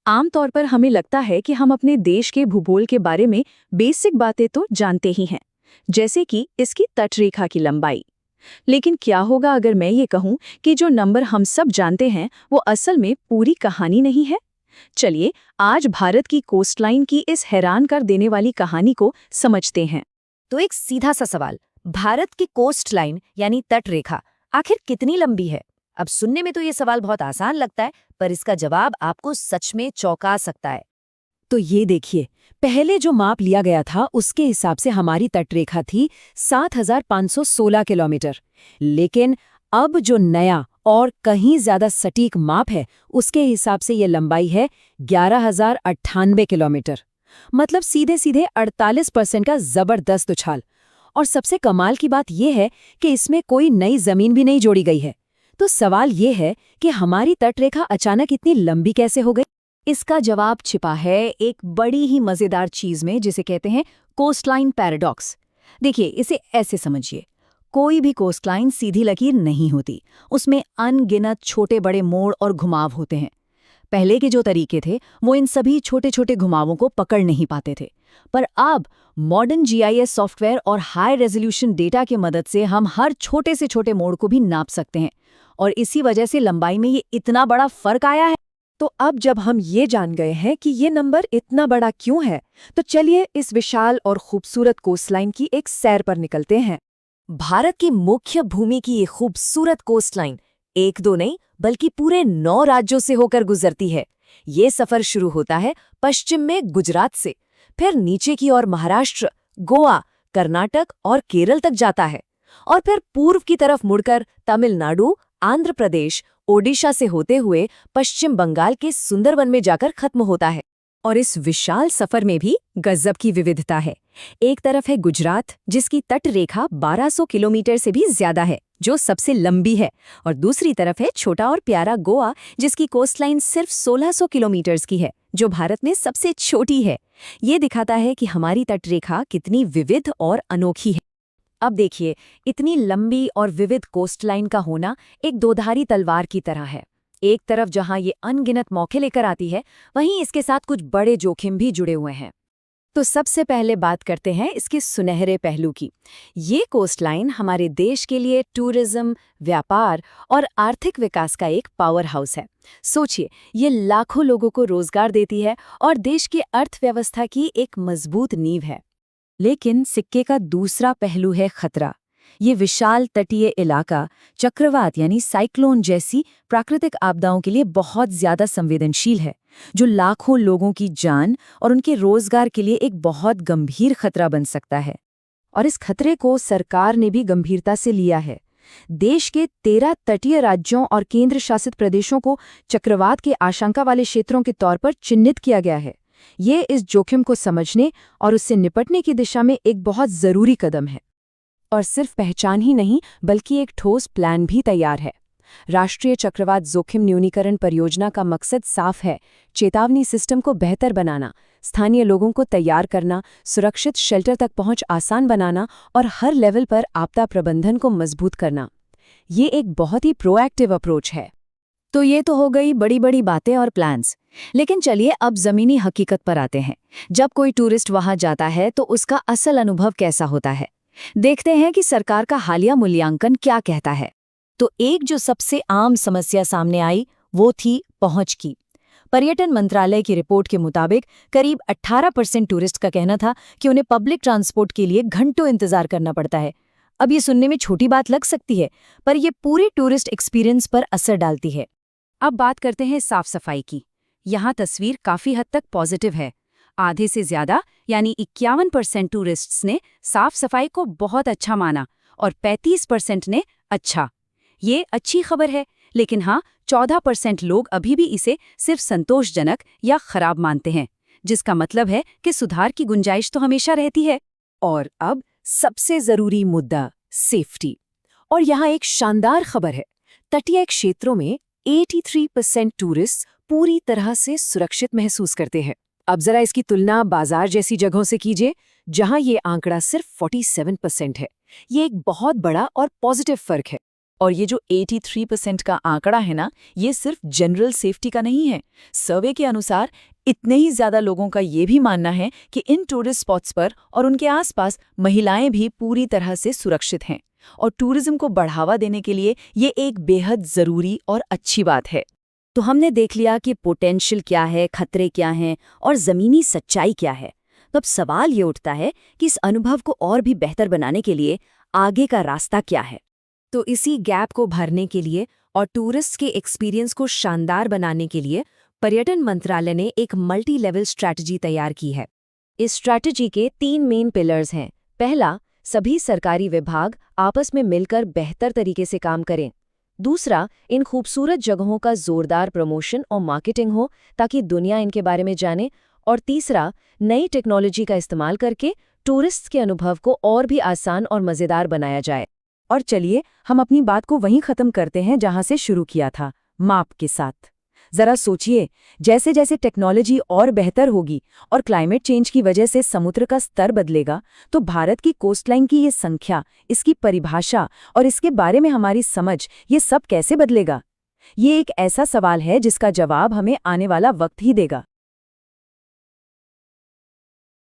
आमतौर पर हमें लगता है कि हम अपने देश के भूगोल के बारे में बेसिक बातें तो जानते ही हैं, जैसे कि इसकी तटरेखा की लंबाई। लेकिन क्या होगा अगर मैं ये कहूं कि जो नंबर हम सब जानते हैं वो असल में पूरी कहानी नहीं है? चलिए आज भारत की कोस्टलाइन की इस हैरान कर देने वाली कहानी को समझते हैं। तो एक सीधा सा सवाल, भारत की कोस्ट लाइन यानी तट रेखा आखिर कितनी लंबी है? अब सुनने में तो ये सवाल बहुत आसान लगता है, पर इसका जवाब आपको सच में चौंका सकता है। तो ये देखिए, पहले जो माप लिया गया था उसके हिसाब से हमारी तटरेखा थी 7,516 किलोमीटर। लेकिन अब जो नया और कहीं ज्यादा सटीक माप है उसके हिसाब से ये लंबाई है 11,098 किलोमीटर। मतलब सीधे सीधे 48% का जबरदस्त उछाल। और सबसे कमाल की बात यह है कि इसमें कोई नई जमीन भी नहीं जोड़ी गई है। तो सवाल ये है कि हमारी तटरेखा अचानक इतनी लंबी कैसे हो गई? इसका जवाब छिपा है एक बड़ी ही मजेदार चीज में, जिसे कहते हैं कोस्टलाइन पैराडॉक्स। देखिए, इसे ऐसे समझिए, कोई भी कोस्टलाइन सीधी लकीर नहीं होती, उसमें अनगिनत छोटे बड़े मोड़ और घुमाव होते हैं। पहले के जो तरीके थे वो इन सभी छोटे छोटे घुमावों को पकड़ नहीं पाते थे, पर अब मॉडर्न जीआईएस सॉफ्टवेयर और हाई रेजोल्यूशन डेटा की मदद से हम हर छोटे से छोटे मोड़ को भी नाप सकते हैं, और इसी वजह से लंबाई में ये इतना बड़ा फर्क आया है। तो अब जब हम ये जान गए हैं कि ये नंबर इतना बड़ा क्यों है, तो चलिए इस विशाल और खूबसूरत कोस्टलाइन की एक सैर पर निकलते हैं। भारत की मुख्य भूमि की ये खूबसूरत कोस्टलाइन एक दो नहीं बल्कि पूरे 9 राज्यों से होकर गुजरती है। ये सफर शुरू होता है पश्चिम में गुजरात से, फिर नीचे की ओर महाराष्ट्र, गोवा, कर्नाटक और केरल तक जाता है, और फिर पूर्व की तरफ मुड़कर तमिलनाडु, आंध्र प्रदेश, ओडिशा से होते हुए पश्चिम बंगाल के सुंदरवन में जाकर खत्म होता है। और इस विशाल सफर में भी गजब की विविधता है। एक तरफ है गुजरात, जिसकी तट रेखा 1200 किलोमीटर से भी ज्यादा है, जो सबसे लंबी है, और दूसरी तरफ है छोटा और प्यारा गोवा, जिसकी कोस्टलाइन सिर्फ 1600 किलोमीटर की है, जो भारत में सबसे छोटी है। ये दिखाता है कि हमारी तटरेखा कितनी विविध और अनोखी है। अब देखिए, इतनी लंबी और विविध कोस्टलाइन का होना एक दोधारी तलवार की तरह है। एक तरफ जहां ये अनगिनत मौके लेकर आती है, वहीं इसके साथ कुछ बड़े जोखिम भी जुड़े हुए हैं। तो सबसे पहले बात करते हैं इसके सुनहरे पहलू की। ये कोस्टलाइन हमारे देश के लिए टूरिज्म, व्यापार और आर्थिक विकास का एक पावर हाउस है। सोचिए, ये लाखों लोगों को रोजगार देती है और देश की अर्थव्यवस्था की एक मजबूत नींव है। लेकिन सिक्के का दूसरा पहलू है खतरा। ये विशाल तटीय इलाका चक्रवात यानी साइक्लोन जैसी प्राकृतिक आपदाओं के लिए बहुत ज्यादा संवेदनशील है, जो लाखों लोगों की जान और उनके रोजगार के लिए एक बहुत गंभीर खतरा बन सकता है। और इस खतरे को सरकार ने भी गंभीरता से लिया है। देश के 13 तटीय राज्यों और केंद्र शासित प्रदेशों को चक्रवात के आशंका वाले क्षेत्रों के तौर पर चिन्हित किया गया है। ये इस जोखिम को समझने और उससे निपटने की दिशा में एक बहुत जरूरी कदम है। और सिर्फ पहचान ही नहीं, बल्कि एक ठोस प्लान भी तैयार है। राष्ट्रीय चक्रवात जोखिम न्यूनीकरण परियोजना का मकसद साफ है: चेतावनी सिस्टम को बेहतर बनाना, स्थानीय लोगों को तैयार करना, सुरक्षित शेल्टर तक पहुंच आसान बनाना और हर लेवल पर आपदा प्रबंधन को मजबूत करना। ये एक बहुत ही प्रोएक्टिव अप्रोच है। तो ये तो हो गई बड़ी बड़ी बातें और प्लान्स, लेकिन चलिए अब जमीनी हकीकत पर आते हैं। जब कोई टूरिस्ट वहां जाता है तो उसका असल अनुभव कैसा होता है? देखते हैं कि सरकार का हालिया मूल्यांकन क्या कहता है। तो एक जो सबसे आम समस्या सामने आई वो थी पहुंच की। पर्यटन मंत्रालय की रिपोर्ट के मुताबिक करीब 18% टूरिस्ट का कहना था कि उन्हें पब्लिक ट्रांसपोर्ट के लिए घंटों इंतजार करना पड़ता है। अब ये सुनने में छोटी बात लग सकती है, पर ये पूरे टूरिस्ट एक्सपीरियंस पर असर डालती है। अब बात करते हैं साफ सफाई की। यहाँ तस्वीर काफी हद तक पॉजिटिव है। आधे से ज्यादा यानी 51% टूरिस्ट्स ने साफ सफाई को बहुत अच्छा माना और 35% ने अच्छा। ये अच्छी खबर है, लेकिन हाँ, 14% लोग अभी भी इसे सिर्फ संतोषजनक या खराब मानते हैं, जिसका मतलब है कि सुधार की गुंजाइश तो हमेशा रहती है। और अब सबसे जरूरी मुद्दा, सेफ्टी। और यहाँ एक शानदार खबर है। तटीय क्षेत्रों में 83% टूरिस्ट पूरी तरह से सुरक्षित महसूस करते हैं। अब जरा इसकी तुलना बाजार जैसी जगहों से कीजिए, जहां ये आंकड़ा सिर्फ 47% है। ये एक बहुत बड़ा और पॉजिटिव फर्क है। और ये जो 83% का आंकड़ा है ना, ये सिर्फ जनरल सेफ्टी का नहीं है। सर्वे के अनुसार इतने ही ज्यादा लोगों का ये भी मानना है कि इन टूरिस्ट स्पॉट्स पर और उनके आसपास महिलाएं भी पूरी तरह से सुरक्षित हैं। और टूरिज्म को बढ़ावा देने के लिए ये एक बेहद जरूरी और अच्छी बात है। तो हमने देख लिया कि पोटेंशियल क्या है, खतरे क्या हैं और ज़मीनी सच्चाई क्या है। तो अब सवाल ये उठता है कि इस अनुभव को और भी बेहतर बनाने के लिए आगे का रास्ता क्या है। तो इसी गैप को भरने के लिए और टूरिस्ट के एक्सपीरियंस को शानदार बनाने के लिए पर्यटन मंत्रालय ने एक मल्टी लेवल स्ट्रैटेजी तैयार की है। इस स्ट्रैटेजी के 3 मेन पिलर्स हैं। पहला, सभी सरकारी विभाग आपस में मिलकर बेहतर तरीके से काम करें। दूसरा, इन खूबसूरत जगहों का जोरदार प्रमोशन और मार्केटिंग हो ताकि दुनिया इनके बारे में जाने। और तीसरा, नई टेक्नोलॉजी का इस्तेमाल करके टूरिस्ट के अनुभव को और भी आसान और मज़ेदार बनाया जाए। और चलिए हम अपनी बात को वहीं खत्म करते हैं जहां से शुरू किया था, माप के साथ। जरा सोचिए, जैसे जैसे टेक्नोलॉजी और बेहतर होगी और क्लाइमेट चेंज की वजह से समुद्र का स्तर बदलेगा, तो भारत की कोस्टलाइन की ये संख्या, इसकी परिभाषा और इसके बारे में हमारी समझ, ये सब कैसे बदलेगा? ये एक ऐसा सवाल है जिसका जवाब हमें आने वाला वक्त ही देगा।